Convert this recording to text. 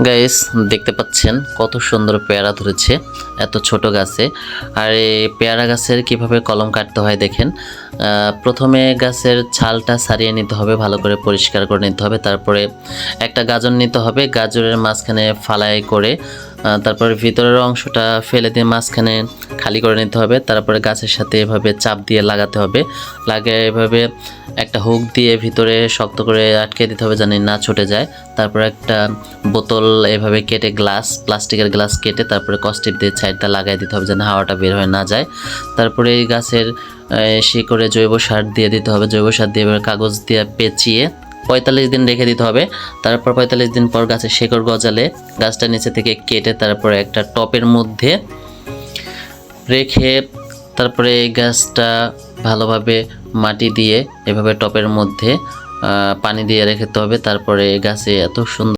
Guys, দেখতে পাচ্ছেন কত সুন্দর পেয়ারা ধরেছে এত ছোট গাছে। আর এই পেয়ারা গাছের কিভাবে কলম কাটতে হয় দেখেন। প্রথমে গাছের ছালটা ছাড়িয়ে নিতে হবে, ভালো করে পরিষ্কার করে নিতে হবে। তারপরে একটা গাজর নিতে হবে, গাজরের মাঝখানে ফালাই করে তারপরে ভিতরের অংশটা ফেলে দিয়ে মাঝখানে খালি করে নিতে হবে। তারপরে গাছের সাথে এভাবে চাপ দিয়ে লাগাতে হবে, লাগিয়ে এভাবে একটা হুক দিয়ে ভিতরে শক্ত করে আটকে দিতে হবে যেন না ছুটে যায়। তারপরে একটা বোতল এভাবে কেটে প্লাস্টিকের গ্লাস কেটে তারপরে কস্টিপ দিয়ে সাইডটা লাগাই দিতে হবে যেন হাওয়াটা বের হয়ে না যায়। তারপরে এই গাছের শিকড়ে জৈব সার দিয়ে দিতে হবে, জৈব সার দিয়ে এবার কাগজ দিয়ে পেঁচিয়ে 45 দিন রেখে দিতে হবে। তারপর 45 দিন পর গাছের শিকড় গজালে গাছটা নিচে থেকে কেটে তারপরে একটা টপের মধ্যে রেখে তারপরে এই গাছটা ভালোভাবে মাটি দিয়ে এভাবে টপের মধ্যে পানি দিয়ে রেখে দিতে হবে। তারপরে গাছে এত সুন্দর